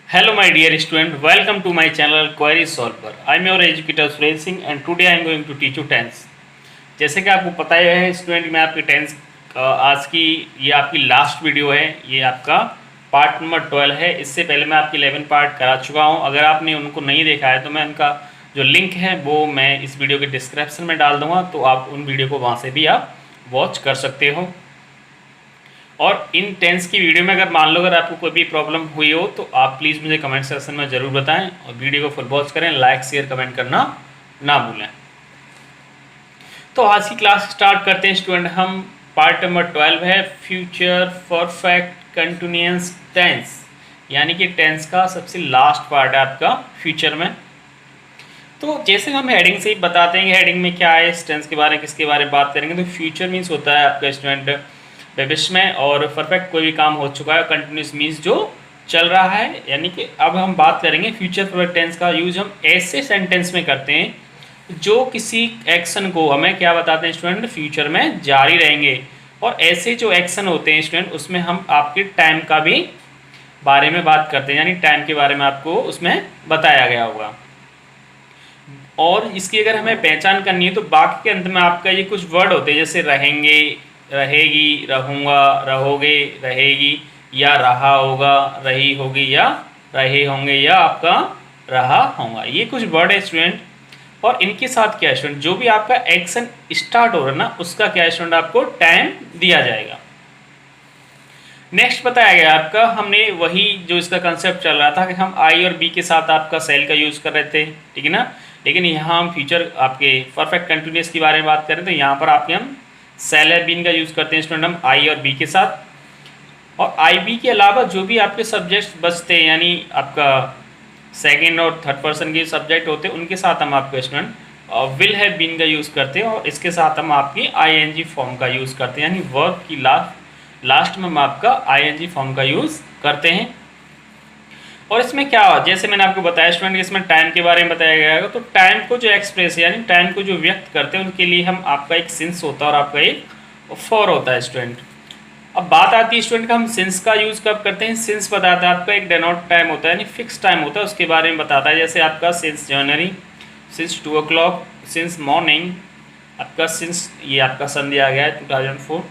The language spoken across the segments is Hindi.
Hello my dear student, welcome to my channel Query Solver. I am your educator Suresh Singh and today I am going to teach you tense. जैसे कि आपको पता ही है स्टूडेंट, मैं आपकी टेंस आज की ये आपकी लास्ट वीडियो है। ये आपका पार्ट नंबर 12 है। इससे पहले मैं आपकी 11 पार्ट करा चुका हूँ। अगर आपने उनको नहीं देखा है तो मैं उनका जो लिंक है वो मैं इस वीडियो के डिस्क्रिप्शन में डाल दूँगा, तो आप उन वीडियो को वहाँ से भी आप वॉच कर सकते हो। और इन टेंस की वीडियो में अगर मान लो अगर आपको कोई भी प्रॉब्लम हुई हो तो आप प्लीज़ मुझे कमेंट सेक्शन में ज़रूर बताएं और वीडियो को फुल वॉच करें, लाइक शेयर कमेंट करना ना भूलें। तो आज की क्लास स्टार्ट करते हैं स्टूडेंट। हम पार्ट नंबर 12 है फ्यूचर परफेक्ट कंटिन्यूअस टेंस, यानी कि टेंस का सबसे लास्ट पार्ट है आपका फ्यूचर में। तो जैसे हम हेडिंग से ही बताते हैं कि हेडिंग में क्या है, इस टेंस के बारे में किसके बारे में बात करेंगे। तो फ्यूचर मीन्स होता है आपका स्टूडेंट भविष्य में, और परफेक्ट कोई भी काम हो चुका है, कंटिन्यूस मीन्स जो चल रहा है। यानी कि अब हम बात करेंगे फ्यूचर परफेक्ट टेंस का यूज हम ऐसे सेंटेंस में करते हैं जो किसी एक्शन को हमें क्या बताते हैं स्टूडेंट, फ्यूचर में जारी रहेंगे। और ऐसे जो एक्शन होते हैं स्टूडेंट उसमें हम आपके टाइम का भी बारे में बात करते हैं, यानी टाइम के बारे में आपको उसमें बताया गया होगा। और इसकी अगर हमें पहचान करनी है तो बाकी के अंत में आपका ये कुछ वर्ड होते हैं, जैसे रहेंगे, रहेगी, रहूँगा, रहोगे, रहेगी, या रहा होगा, रही होगी, या रहे होंगे, या आपका रहा होगा। ये कुछ वर्ड है स्टूडेंट। और इनके साथ क्या है स्टूडेंट, जो भी आपका एक्शन स्टार्ट हो रहा है ना उसका क्या है स्टूडेंट, आपको टाइम दिया जाएगा। नेक्स्ट बताया गया आपका, हमने वही जो इसका कंसेप्ट चल रहा था कि हम आई और बी के साथ आपका सेल का यूज़ कर रहे थे, ठीक है ना। लेकिन यहाँ हम फ्यूचर आपके परफेक्ट कंटिन्यूअस के बारे में बात करें तो यहाँ पर आपके हम सेल है बीन का यूज़ करते हैं स्टूडेंट हम आई और बी के साथ। और आई बी के अलावा जो भी आपके सब्जेक्ट्स बचते हैं, यानी आपका सेकंड और थर्ड पर्सन के सब्जेक्ट होते हैं, उनके साथ हम आपके स्टूडेंट विल हैव बीन का यूज़ करते हैं। और इसके साथ हम आपकी आईएनजी फॉर्म का यूज़ करते हैं, यानी वर्ब की लास्ट में हम आपका आईएनजी फॉर्म का यूज़ करते हैं। और इसमें क्या हुआ, जैसे मैंने आपको बताया स्टूडेंट, इसमें टाइम के बारे में बताया गया है। तो टाइम को जो एक्सप्रेस यानी टाइम को जो व्यक्त करते हैं उनके लिए हम आपका एक सिंस होता है और आपका एक फॉर होता है स्टूडेंट। अब बात आती है स्टूडेंट का हम सिंस का यूज़ कब करते हैं। सिंस बताता है आपका एक डेनोट टाइम होता है, यानी फिक्स टाइम होता है, उसके बारे में बताता है। जैसे आपका since January, since 2 o'clock, since morning, आपका सिंस ये आपका सन दिया गया है 2004।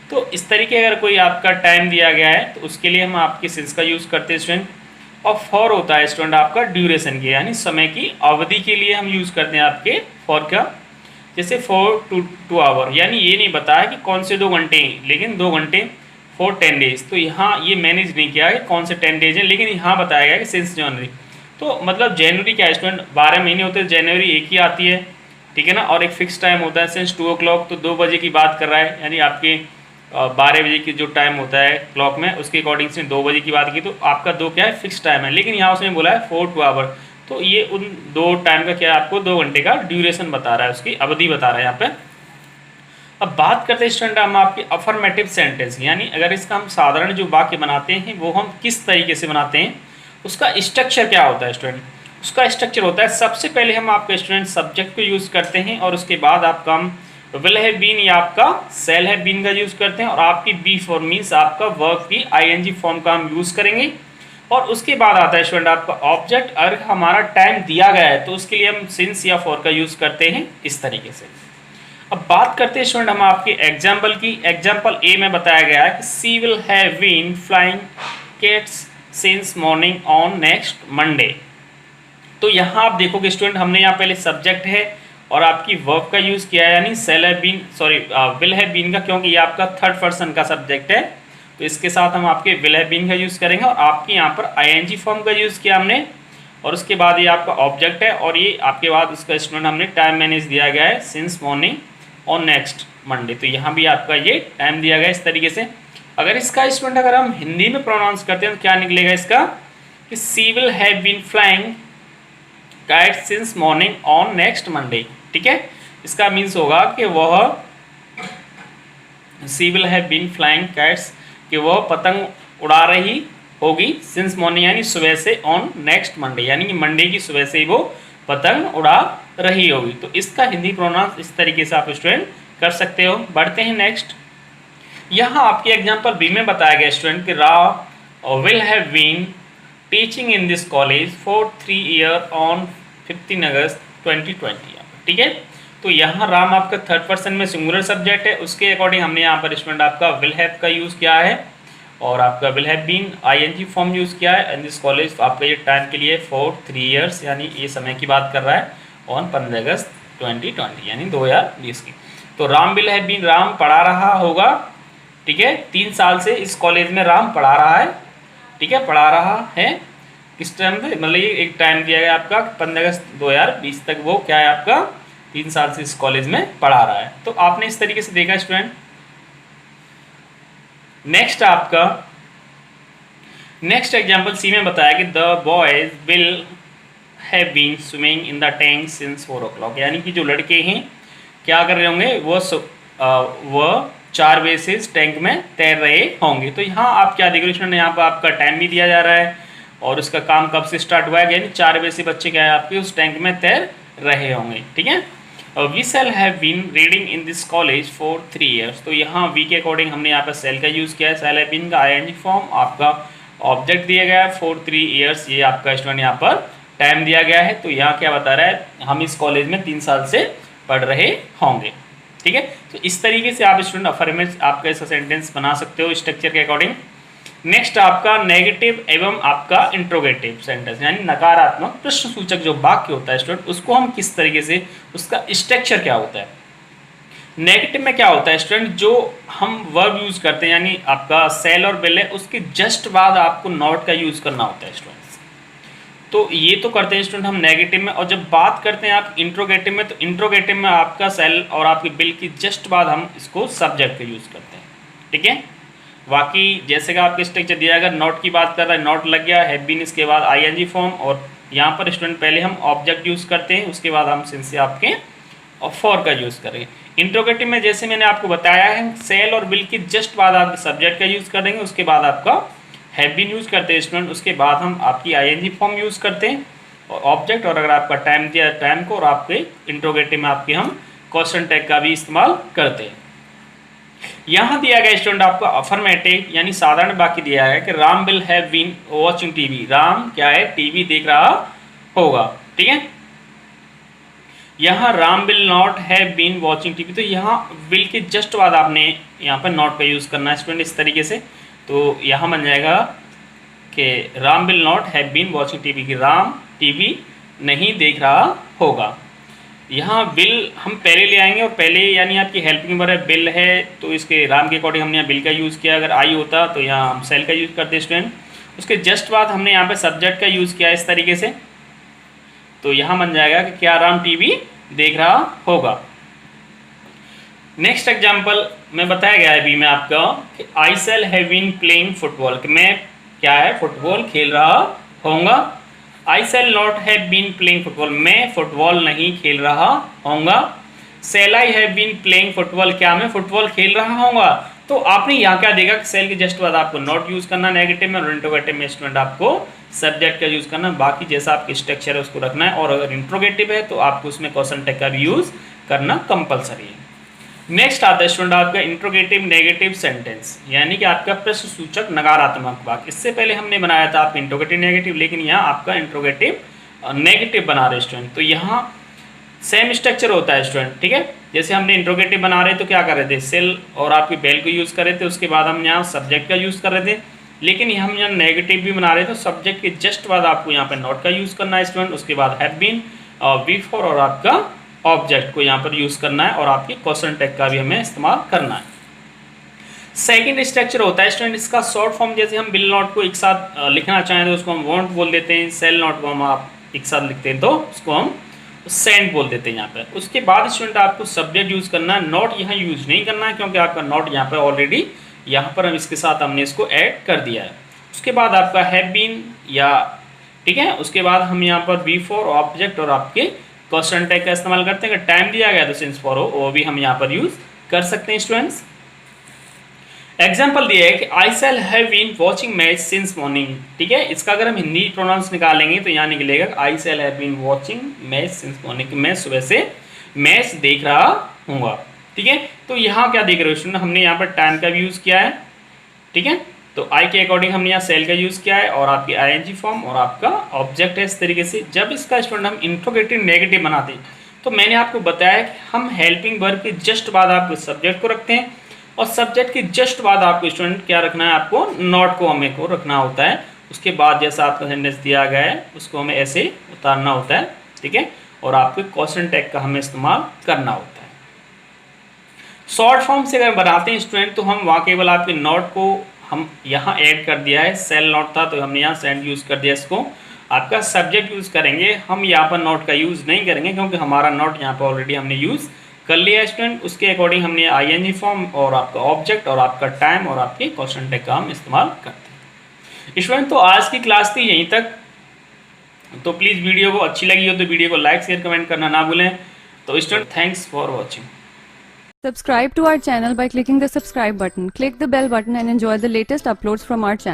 तो इस तरीके अगर कोई आपका टाइम दिया गया है तो उसके लिए हम आपके सिंस का यूज़ करते हैं स्टूडेंट। और फॉर होता है स्टूडेंट आपका ड्यूरेशन के, यानी समय की अवधि के लिए हम यूज़ करते हैं आपके फॉर का। जैसे 4 to 2 hour, यानी ये नहीं बताया कि कौन से 2 घंटे, लेकिन 2 घंटे फॉर 10 days। तो यहाँ ये मैनेज नहीं किया है कौन से 10 days हैं, लेकिन यहाँ बताया गया है कि सिंस जनवरी। तो मतलब जनवरी क्या है स्टूडेंट, 12 महीने होते हैं, जनवरी एक ही आती है, ठीक है ना। और एक फिक्स टाइम होता है सिंस 2 o'clock, तो 2 बजे की बात कर रहा है, यानी आपके 12 बजे की जो टाइम होता है क्लॉक में उसके अकॉर्डिंग से 2 बजे की बात की, तो आपका 2 क्या है, फिक्स टाइम है। लेकिन यहाँ उसने बोला है 4 to hour, तो ये उन 2 टाइम का क्या है, आपको 2 घंटे का ड्यूरेशन बता रहा है, उसकी अवधि बता रहा है यहाँ पे। अब बात करते हैं स्टूडेंट हम आपके अफर्मेटिव सेंटेंस, यानी अगर इसका हम साधारण जो वाक्य बनाते हैं वो हम किस तरीके से बनाते हैं, उसका स्ट्रक्चर क्या होता है स्टूडेंट। उसका स्ट्रक्चर होता है, सबसे पहले हम आपके स्टूडेंट सब्जेक्ट को यूज़ करते हैं और उसके बाद आपका हम विल हैव बीन या आपका सेल हैव बीन का यूज़ करते हैं, और आपकी बी फॉर मीन्स आपका वर्ब की आईएनजी फॉर्म का हम यूज़ करेंगे। और उसके बाद आता है स्टूडेंट आपका ऑब्जेक्ट। अगर हमारा टाइम दिया गया है तो उसके लिए हम सिंस या फॉर का यूज़ करते हैं इस तरीके से। अब बात करते हैं स्टूडेंट हम आपके एग्जाम्पल की। एग्जाम्पल ए में बताया गया है कि she will have been flying kites since morning on next Monday. तो यहाँ आप देखोगे स्टूडेंट, हमने यहाँ पहले सब्जेक्ट है और आपकी वर्ब का यूज़ किया है, यानी shall have been will have been का, क्योंकि ये आपका थर्ड पर्सन का सब्जेक्ट है तो इसके साथ हम आपके विल हैव बीन का यूज़ करेंगे। और आपके यहाँ पर आईएनजी फॉर्म का यूज़ किया हमने, और उसके बाद ये आपका ऑब्जेक्ट है, और ये आपके बाद उसका स्टूडेंट हमने टाइम मैनेज दिया गया है since morning on next Monday. तो यहाँ भी आपका ये टाइम दिया गया इस तरीके से। अगर इसका स्टूडेंट अगर हम हिंदी में प्रोनाउंस करते हैं तो क्या निकलेगा इसका, कि she will have been flying kite since morning on next Monday, ठीक है। इसका मीन्स होगा कि वह she will have been flying kites, कि वह पतंग उड़ा रही होगी सिंस मॉर्निंग यानी सुबह से, ऑन नेक्स्ट मंडे यानी कि मंडे की सुबह से ही वो पतंग उड़ा रही होगी। तो इसका हिंदी प्रोनाउंस इस तरीके से आप स्टूडेंट कर सकते हो। बढ़ते हैं नेक्स्ट। यहाँ आपके एग्जाम्पल बी में बताया गया स्टूडेंट कि रा will have been teaching in this college for 3 year on 15 August 2020। ठीक है, तो यहाँ राम आपका थर्ड पर्सन में सिंगुलर सब्जेक्ट है, उसके अकॉर्डिंग हमने यहाँ पर स्टूडेंट आपका विल हैव का यूज़ किया है और आपका will have been I N G form use किया है। इन दिस कॉलेज तो आपका ये टाइम के लिए फॉर 3 ईयर्स यानी ये समय की बात कर रहा है ऑन 15 अगस्त 2020 यानी 2020 की। तो Ram will have been, Ram पढ़ा रहा होगा, ठीक है, 3 साल से इस कॉलेज में राम पढ़ा रहा है, ठीक है, पढ़ा रहा है किस टाइम पे, मतलब ये एक टाइम दिया गया आपका 15 अगस्त 2020 तक वो क्या है आपका 3 साल से इस कॉलेज में पढ़ा रहा है। तो आपने इस तरीके से देखा स्टूडेंट। नेक्स्ट एग्जाम्पल सी में बताया कि the boys will have been swimming in the tank since 4 o'clock, यानी कि जो लड़के हैं क्या कर रहे होंगे, वो 4 बजे से इस टैंक में तैर रहे होंगे। तो यहाँ आप क्या देख रहे हो, यहाँ पर आपका टाइम भी दिया जा रहा है और उसका काम कब से स्टार्ट हुआ है, यानी 4 बजे से बच्चे क्या है आपके उस टैंक में तैर रहे होंगे। ठीक है, we shall have been reading in this college for 3 years. तो यहाँ वी के अकॉर्डिंग हमने यहाँ पर सेल का यूज़ किया है, सेल हैव बीन का आईएनजी फॉर्म, आपका ऑब्जेक्ट दिया गया है फॉर 3 ईयर्स, ये आपका स्टूडेंट यहाँ पर टाइम दिया गया है। तो यहाँ क्या बता रहा है, हम इस कॉलेज में 3 साल से पढ़ रहे होंगे। ठीक है, तो इस तरीके से आप स्टूडेंट अफर्मेटिव आपका ऐसा सेंटेंस बना सकते हो स्ट्रक्चर के अकॉर्डिंग। नेक्स्ट आपका नेगेटिव एवं आपका इंट्रोगेटिव सेंटेंस, यानी नकारात्मक प्रश्न सूचक जो वाक्य होता है स्टूडेंट, उसको हम किस तरीके से, उसका स्ट्रक्चर क्या होता है। नेगेटिव में क्या होता है स्टूडेंट, जो हम वर्ब यूज करते हैं यानी आपका सेल और विल है, उसके जस्ट बाद आपको नॉट का यूज करना होता है स्टूडेंट्स। तो ये तो करते हैं स्टूडेंट हम नेगेटिव में, और जब बात करते हैं आप इंट्रोगेटिव में, तो इंट्रोगेटिव में आपका सेल और आपके विल की जस्ट बाद हम इसको सब्जेक्ट का यूज करते हैं। ठीक है, बाकी जैसे कि आपके स्ट्रक्चर दिया, अगर नॉट की बात कर रहा है, नॉट लग गया, हैव बीन इसके बाद आईएनजी फॉर्म, और यहाँ पर स्टूडेंट पहले हम ऑब्जेक्ट यूज़ करते हैं, उसके बाद हम सिंस से आपके और फॉर का यूज़ करेंगे। इंट्रोगेटिव में जैसे मैंने आपको बताया है, सेल और विल के जस्ट बाद आप सब्जेक्ट का यूज़ करेंगे, उसके बाद आपका हैव बीन यूज़ करते हैं स्टूडेंट, उसके बाद हम आपकी आईएनजी फॉर्म यूज़ करते हैं और ऑब्जेक्ट, और अगर आपका टाइम दिया टाइम को, और आपके इंट्रोगेटिव में आपके हम क्वेश्चन टैग का भी इस्तेमाल करते हैं। यहाँ दिया गया स्टूडेंट आपका अफर्मेटिव यानी साधारण वाक्य दिया है कि Ram will have been watching TV, Ram क्या है टीवी देख रहा होगा। ठीक है, यहाँ Ram will not have been watching TV, तो यहाँ विल के जस्ट बाद आपने यहाँ पर नॉट का यूज़ करना है स्टूडेंट इस तरीके से। तो यहाँ बन जाएगा कि Ram will not have been watching TV, की राम टीवी नहीं देख रहा होगा। यहाँ बिल हम पहले ले आएंगे, और पहले यानी आपकी हेल्पिंग वर्ब है, बिल है, तो इसके राम के अकॉर्डिंग हमने यहाँ बिल का यूज़ किया। अगर आई होता तो यहाँ हम सेल का यूज़ करते स्टूडेंट, उसके जस्ट बाद हमने यहाँ पे सब्जेक्ट का यूज़ किया इस तरीके से। तो यहाँ बन जाएगा कि क्या राम टीवी देख रहा होगा। नेक्स्ट एग्जाम्पल में बताया गया है बी में आपका कि I shall have been playing football, कि मैं क्या है फुटबॉल खेल रहा होऊंगा। I shall not have been playing football, मैं फुटबॉल नहीं खेल रहा होऊंगा। Shall I have been playing football, क्या मैं फुटबॉल खेल रहा होऊंगा। तो आपने यहाँ क्या देखा कि सेल के जस्ट बाद आपको नॉट यूज़ करना नेगेटिव में, और इंट्रोगेटिव में स्टूडेंट आपको सब्जेक्ट का यूज़ करना। बाकी जैसा आपकी स्ट्रक्चर है उसको रखना है, और अगर इंट्रोगेटिव है तो आपको उसमें क्वेश्चन टैग का भी यूज़ करना कंपलसरी है। नेक्स्ट आता है स्टूडेंट आपका इंट्रोगेटिव नेगेटिव सेंटेंस, यानी कि आपका प्रश्न सूचक नकारात्मक वाक्य। इससे पहले हमने बनाया था आपका इंट्रोगेटिव नेगेटिव, लेकिन यहाँ आपका इंट्रोगेटिव नेगेटिव बना रहे स्टूडेंट। तो यहाँ सेम स्ट्रक्चर होता है स्टूडेंट। ठीक है, जैसे हमने इंट्रोगेटिव बना रहे तो क्या कर रहे थे, सेल और आपकी बेल को यूज़ कर रहे थे, उसके बाद हम यहाँ सब्जेक्ट का यूज़ कर रहे थे। लेकिन हम यहाँ नेगेटिव भी बना रहे थे, तो सब्जेक्ट के जस्ट बाद आपको यहाँ पर नॉट का यूज़ करना है स्टूडेंट, उसके बाद हैव बीन और बी फॉर और आपका ऑब्जेक्ट को यहाँ पर यूज़ करना है, और आपके क्वेश्चन टैग का भी हमें इस्तेमाल करना है। सेकंड स्ट्रक्चर होता है स्टूडेंट इसका शॉर्ट फॉर्म, जैसे हम बिल नॉट को एक साथ लिखना चाहें तो उसको हम वॉन्ट बोल देते हैं, सेल नॉट को हम आप एक साथ लिखते हैं तो उसको हम सेंड बोल देते हैं यहाँ पर। उसके बाद स्टूडेंट आपको सब्जेक्ट यूज़ करना है, नॉट यहाँ यूज़ नहीं करना है क्योंकि आपका नॉट यहाँ पर ऑलरेडी यहाँ पर हम इसके साथ हमने इसको ऐड कर दिया है। उसके बाद आपका हैव बीन या ठीक है, उसके बाद हम यहाँ पर बी फॉर ऑब्जेक्ट और आपके क्वेश्चन टैग का इस्तेमाल करते हैं। अगर टाइम दिया गया तो सिंस फॉर हो, वो भी हम यहाँ पर यूज़ कर सकते हैं स्टूडेंट्स। एग्जाम्पल दिया है कि I shall have been watching match since morning. ठीक है, इसका अगर हम हिंदी प्रोनाउंस निकालेंगे तो यहाँ निकलेगा I shall have been watching match since morning, मैं सुबह से मैच देख रहा हूँगा। ठीक है, तो यहाँ क्या देख रहे हो स्टूडेंट, हमने यहाँ पर टाइम का भी यूज़ किया है। ठीक है, तो आई के अकॉर्डिंग हमने यहाँ सेल का यूज़ किया है और आपकी आईएनजी फॉर्म और आपका ऑब्जेक्ट है। इस तरीके से जब इसका स्टूडेंट हम इंट्रोगेटिव नेगेटिव बनाते हैं तो मैंने आपको बताया कि हम हेल्पिंग वर्ब के जस्ट बाद आपको सब्जेक्ट को रखते हैं और सब्जेक्ट के जस्ट बाद आपको स्टूडेंट क्या रखना है, आपको नॉट को हमें को रखना होता है। उसके बाद जैसा आपका सेंटेंस दिया गया है उसको हमें ऐसे उतारना होता है, ठीक है। और आपको क्वेश्चन टैग का हमें इस्तेमाल करना होता है। शॉर्ट फॉर्म से अगर बनाते हैं स्टूडेंट तो हम वहाँ केवल आपके नॉट को हम यहाँ ऐड कर दिया है, सेल नॉट था तो हमने यहाँ सेंड यूज़ कर दिया, इसको आपका सब्जेक्ट यूज़ करेंगे। हम यहाँ पर नॉट का यूज़ नहीं करेंगे क्योंकि हमारा नॉट यहाँ पर ऑलरेडी हमने यूज़ कर लिया स्टूडेंट। उसके अकॉर्डिंग हमने आईएनजी फॉर्म और आपका ऑब्जेक्ट और आपका टाइम और आपके क्वेश्चन टैग का हम इस्तेमाल करते हैं स्टूडेंट। तो आज की क्लास थी यहीं तक। तो प्लीज़ वीडियो को अच्छी लगी हो तो वीडियो को लाइक शेयर कमेंट करना ना भूलें। तो student thanks for watching. Subscribe to our channel by clicking the subscribe button. Click the bell button and enjoy the latest uploads from our channel.